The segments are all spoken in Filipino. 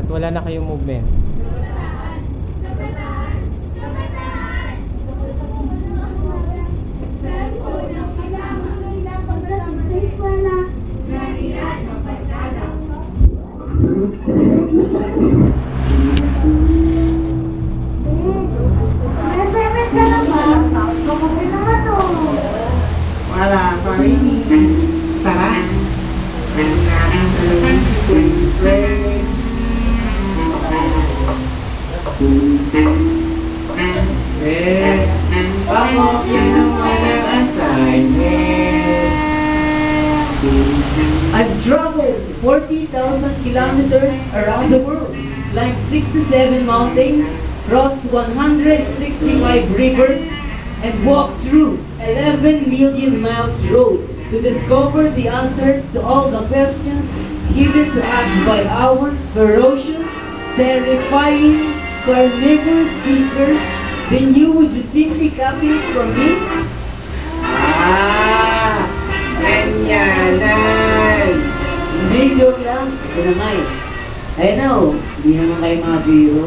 at wala na kayong movement. Wala, sorry. Tara. Pangok yan ang walang assignment. I've traveled 40,000 kilometers around the world, climbed 67 mountains, crossed 165 rivers, and walked through 11 million miles roads to discover the answers to all the questions given to us by our ferocious, terrifying, carnivorous teachers. Then you would just simply copy it from me? Ah, ganyanan. Hindi, joke lang. Ito na nga eh. Ayun na oh, hindi naman kayo mga biro.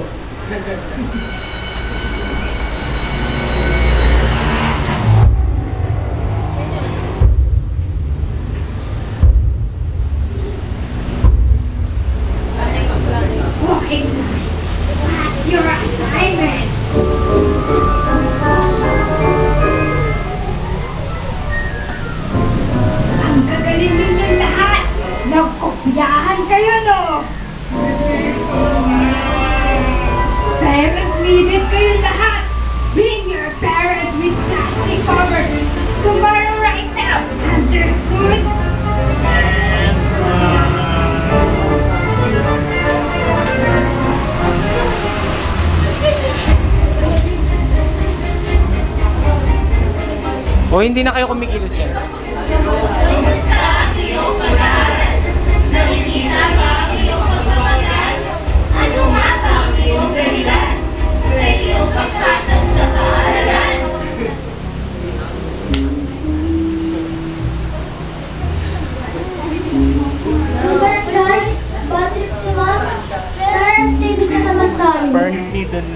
Your assignment. Ang gagaling ninyong lahat. Nagkopyahan kayo, no? Parents needed kayo lahat. Bring your parents with plastic covers. Tomorrow right now. Understood? O hindi na kayo kumikilos yan. Nakikita ba ang iyong pagmamahal? Ano nga ba ang iyong dahilan? Sa iyong pagsasang sa paaralan? Guys, battery si Mom. Parang TV na naman tayo. Apparently dun.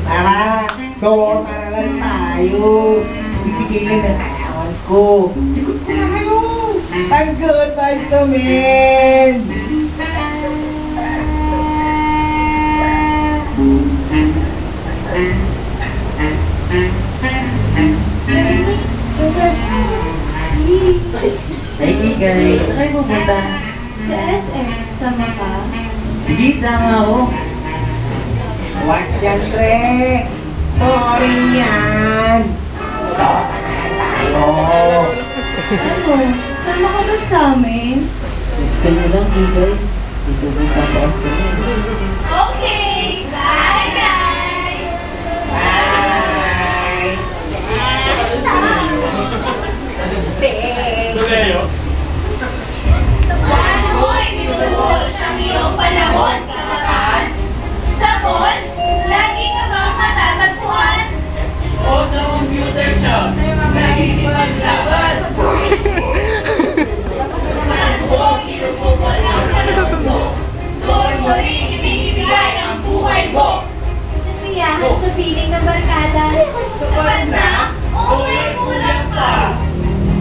Tara, go, tara lang tayo. Bibigay lang ng allowance ko. Sigot ko na kayo. I'm good, vibes namin. Hey guys, saan kayo pupunta? Sa SM, sama ka? Sige, sama ako. Wag yan, tre. Sorry yan. Tayo. Ano? Sama ka ba sa amin? Gusto nyo lang, Igay. Dito ba tataas ko na? Okay, bye guys! Bye. Hoy, binuhol siyang iyong panahon, kabataan. Sapon, lagi ka bang matatagpuan? O sa computer shop, nakikipaglaban. Huwag pinupukol ang panahon mo. Doon mo rin ibigay ang buhay mo. Nasiyahan sa piling ng barkada. Sapat na, o may kulang pa.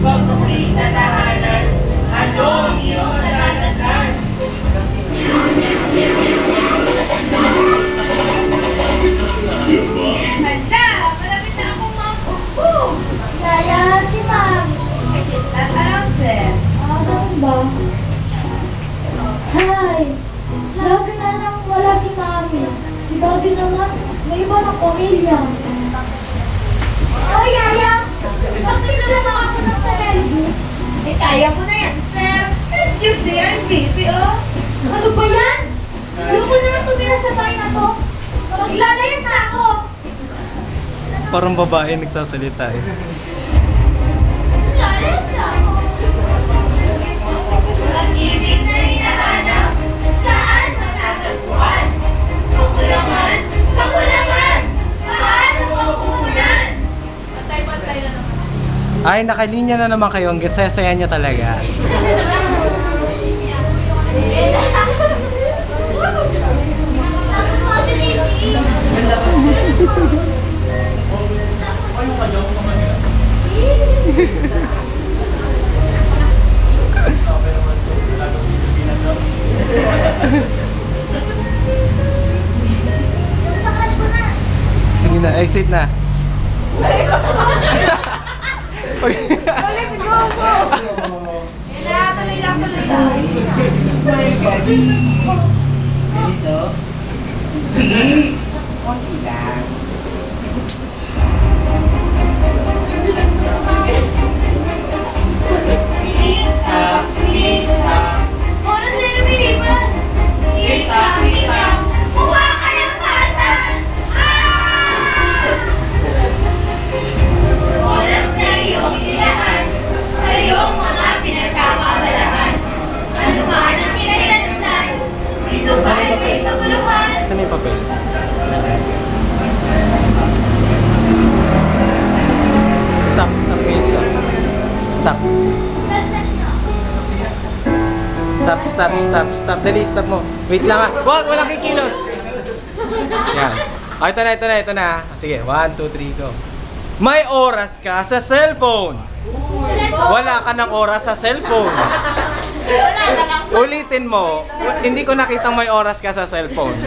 Pag-uwi sa tahanan, ano ang iyong natatandaan? Handa, malapit na akong mapupo. Yaya, si Mom. That's around there. Ganun ba? Hi! Lagi na lang wala si Mami. Si Daddy naman, may iba ng pamilya. Oh, Yaya! Bakit na lang ako ng sarili? Eh, kaya mo na yan, Sir. Can't you see I'm busy, oh? Ano ba yan? Ayoko naman tumira sa bahay na to. Maglalayas na ako. Parang babae nagsasalita eh. Lalayas na ako. Pag-ibig na hinahanap, saan matatagpuan? Kakulangan, kakulangan! Paano mapupunan? Ay, nakalinya na naman kayo. Ang saya-saya niya talaga. exit na. Yun na, tuloy lang, tuloy lang. Ganito. Sige. Konti lang. Kita, kita. Oras na lumilipas. Kita, kita. Kuha ka ng pasan. Oras na iyong inilahan sa iyong mga pinagkakabalahan. Ano ba ang kinahinatnan? Ito ba ay may kabuluhan? Saan may papel? Stop, stop kayo, stop. Stop. Stop, stop, stop, stop. Dali, stop mo. Wait lang ha. Wag, walang kikilos. Yan. Oh, ito na. Sige, 1, 2, 3, go. May oras ka sa cellphone. Wala ka ng oras sa cellphone. Ulitin mo. Hindi ko nakita may oras ka sa cellphone.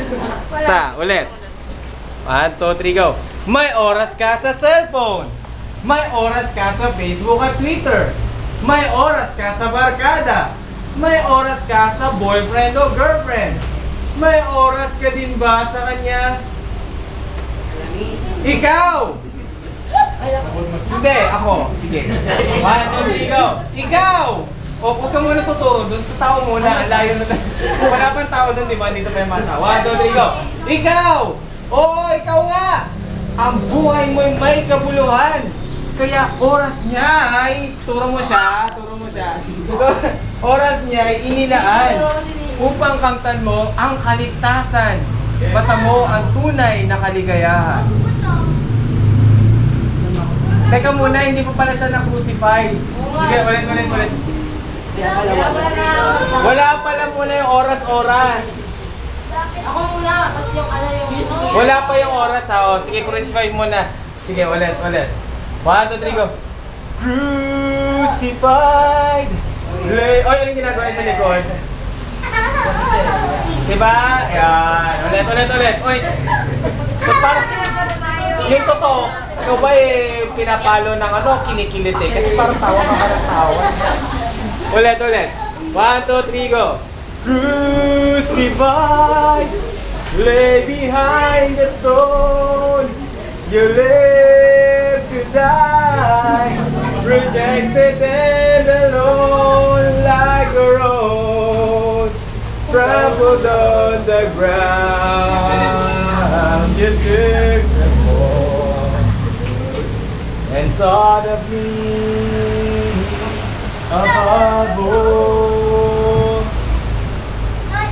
Ulit. 1, 2, 3, go. May oras ka sa cellphone. May oras ka sa Facebook at Twitter. May oras ka sa barkada. May oras ka sa boyfriend o girlfriend. May oras ka din ba sa kanya? Ikaw! Hindi, ako. Sige. 1, 2, 3, go. Ikaw! O, huwag ka muna tuturo dun sa tao muna. Ang layo na. Wala pang tao dun, di ba? Dito pa yung mata. 1, 2, 3, go. Ikaw! Oo, ikaw nga! Ang buhay mo'y may kabuluhan. Kaya oras niya ay, turo mo siya. Oras niya ay inilaan upang kamtan mo ang kaligtasan. Mata mo ang tunay na kaligayahan. Teka muna, hindi pa pala siya na-crucify. Sige, ulit. Wala pala muna yung oras. Ako muna, tapos yung ano yung... Wala pa yung oras ha. O, sige, crucify muna. Sige, ulit. 1, 2, 3, go. Crucified. Oy, anong ginagawa niya sa likod? Diba? Yan. Ulit. Oy. Parang, yung totoo, ikaw ba pinapalo ng kinikilit eh. Kasi parang tawa ka ng tawa. Ulit. 1, 2, 3, go. Crucified, lay behind the stone. You live to die, rejected and alone like a rose, trampled on the ground. You took the fall and thought of me above all.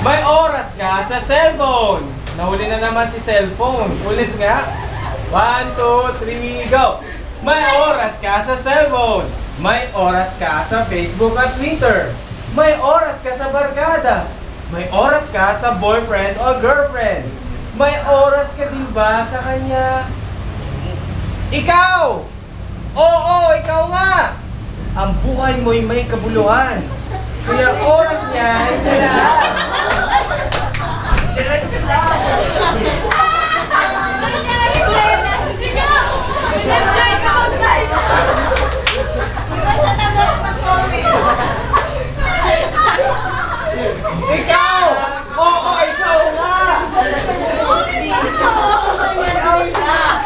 May oras ka sa cellphone. Nahuli na naman si cellphone. Ulit nga. 1, 2, 3, go. May oras ka sa cellphone. May oras ka sa Facebook at Twitter. May oras ka sa barkada. May oras ka sa boyfriend o girlfriend. May oras ka din ba sa kanya? Ikaw! Oo, ikaw nga! Ang buhay mo'y may kabuluhan. Kaya oras niya ay nilaan. Diretso lang. Ikaw! Oo, ikaw nga!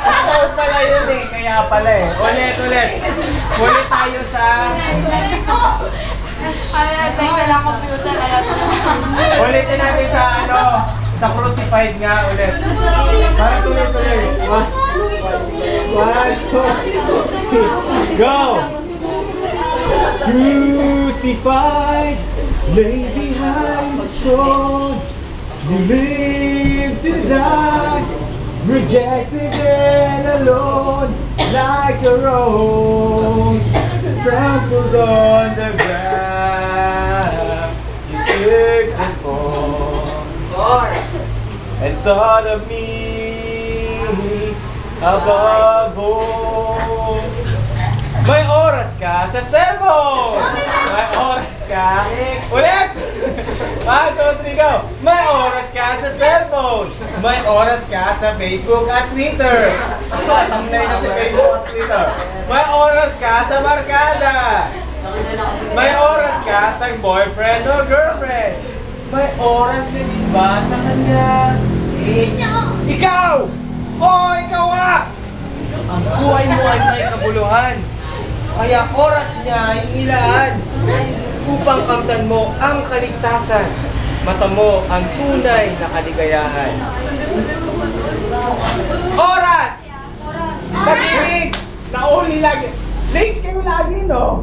Ikaw pala yun eh, kaya pala eh. Ulit. Ulit tayo sa... Ulitin natin sa sa crucified nga ulit. Para tuloy. 1, 2, 3, go! Crucified, lay behind the stone. You live to die, rejected and alone, like a rose, trampled on the ground. You took the fall and thought of me above all. May oras ka sa cellphone! May oras ka... Ulit! 1, 2, 3, go! May oras ka sa cellphone! May oras ka sa Facebook at Twitter! Tamlay na si Facebook dito. May oras ka sa barkada. May oras ka sa boyfriend o girlfriend. May oras ka din ba sa kanya? Ikaw! Oo, ikaw nga! Ang buhay mo ay may kabuluhan. Kaya oras niya ay ilaan upang kamtan mo ang kaligtasan. Mata mo ang tunay na kaligayahan. Oras! Pag-ibig! Nauli lagi. Late kayo lagi, no?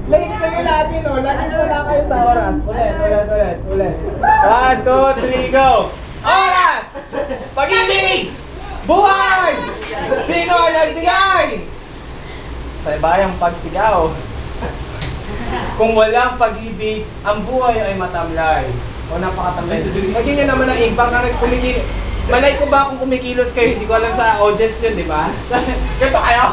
Late kayo lagi, no? Lagi wala kayo sa oras. Ulit. 1, 2, 3, go! Oras! Pag-ibig! Buhay! Sino ang nagbigay? Sa bayang pagsigaw. Kung walang pag-ibig, ang buhay ay matamlay. O napakatamlay. Lagyan nyo naman ang impact na kumikil. Malay ko ba kung kumikilos kayo? Hindi ko alam sa audience yun, di ba? Ganito kayo.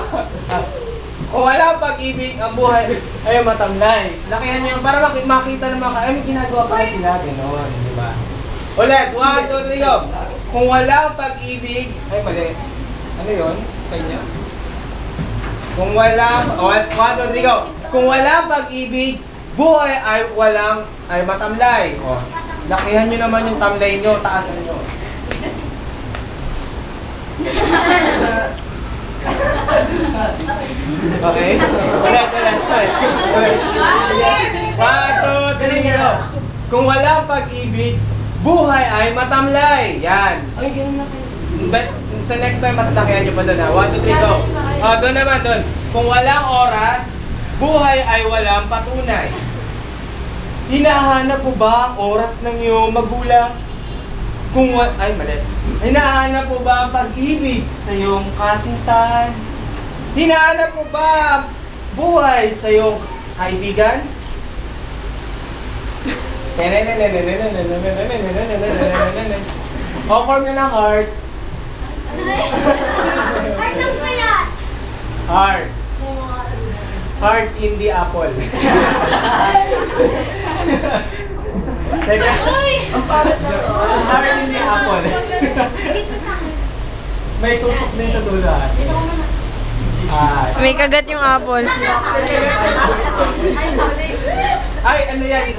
Kung walang pag-ibig, ang buhay ay matamlay. Lakihan nyo para makita naman kayo. May ginagawa pala sila. Ganoon, di ba? Ulit, 1, 2, 3, go! Kung walang pag-ibig, ay mali. Ano yun? Sa inyo? Kung walang, 1, 2, 3, go! Kung walang pag-ibig, buhay ay matamlay. O, lakihan nyo naman yung tamlay nyo, taasan nyo. Okay? Ulit. 1, 2, 3, go! Kung walang pag-ibig, buhay ay matamlay. Yan. Ay, ganun na kayo. But sa next time, mas lakihan nyo pa doon ha. 1, 2, 3, go. Doon naman, doon. Kung walang oras, buhay ay walang patunay. Hinahanap mo ba ang oras ng iyong magulang? Ay, mali. Hinahanap mo ba ang pag-ibig sa iyong kasintahan? Hinahanap mo ba ang buhay sa iyong kaibigan? Form na ng heart. Heart. Heart in the apple. Teka. Ang pangit na to. Heart in the apple. May tusok din sa dulo. May kagat yung apple. Ay, ano yan?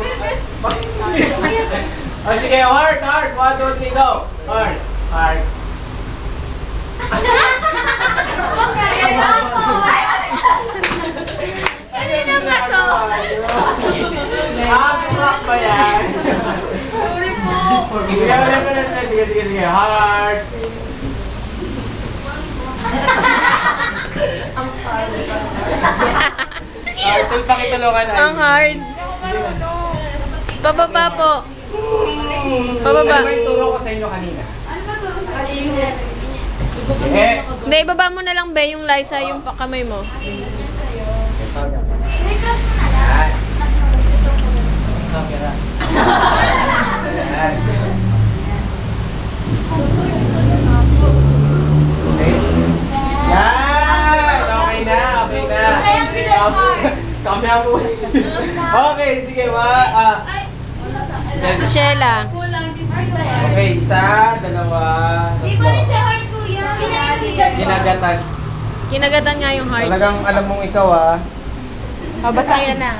Sige, heart. 1, 2, 3, go. Heart. Hindi na ba to? Abstract ba yan? Sorry po. Sige. Heart. Ang pangit. Heart, pakitulungan. Ang hard. Pababa po. Pababa. Ano ba yung turo ko sa inyo kanina? Eh. Hindi, ibaba mo na lang, be, yung Liza, yung kamay mo. Yan. Camera. Yan. Okay. Yan! Okay na. Kamera mo. Okay, sige, Si Sheila. Okay, 1, 2, 3. Di ba rin siya hard kuya? Ginagatan. Kinagatan nga yung heart. Talagang alam mong ikaw Babasahin na.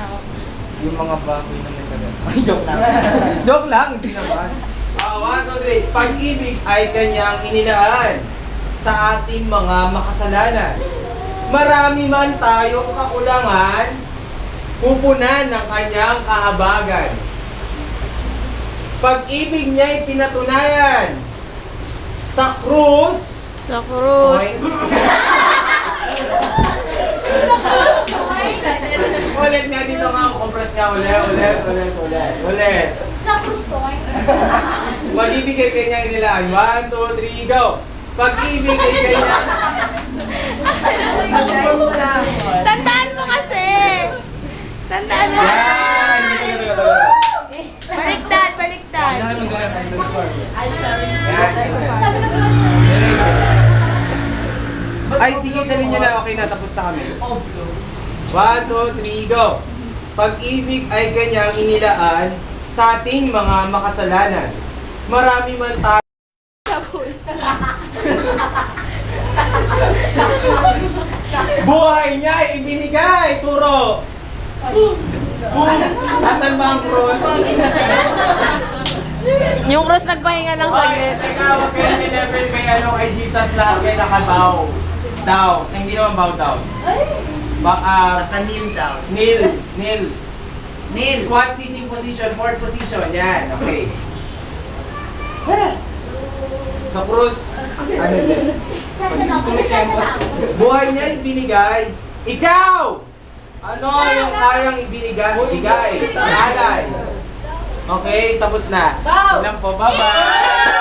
yung mga baboy na may kagat. Ay, joke lang. Joke lang, hindi naman. 1, 2, 3. Pag-ibig ay kanyang inilaan sa ating mga makasalanan. Marami man tayong kakulangan, pupunan ng kanyang kahabagan. Pag-ibig niya'y pinatunayan sa krus. Sa krus. Ulit nga dito nga, compress nga ulit. Sa Crustoy. Pag-ibig ay kanyang inilaan. 1, 2, 3, go! Pag-ibig ay kanyang... Tandaan mo kasi! Tandaan mo! Yan! Baliktad! Yan. Sabi ko sa Ay, sige, dali nyo na. Okay na, tapos na kami. 1, 2, 3, go! Pag-ibig ay kanyang inilaan sa ating mga makasalanan. Marami man tayo. Buhay niya ay ibinigay. Turo. Asan ba ang cross? Yung cross nagpahinga ng saglit. Teka, wag kayo nilevel kay ano kay Jesus lahat kayo nakabow. Down. Hindi naman bow down. Naka-kneel down. Kneel. Kneel. Squat sitting position, fourth position. Yan, okay. Sa krus, ano din? Buhay niya ibinigay. Ikaw! Ano yung kayang ibinigay? Bigay. Alay. Okay, tapos na. Ilan po, bye-bye!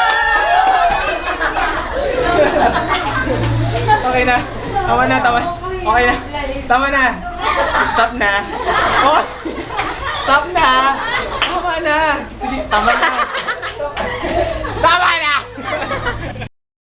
Okay na. Tama na. Okay na. Tama na. Stop na. Oh! Stop na! Tama na! Sige, tama na. Tama na!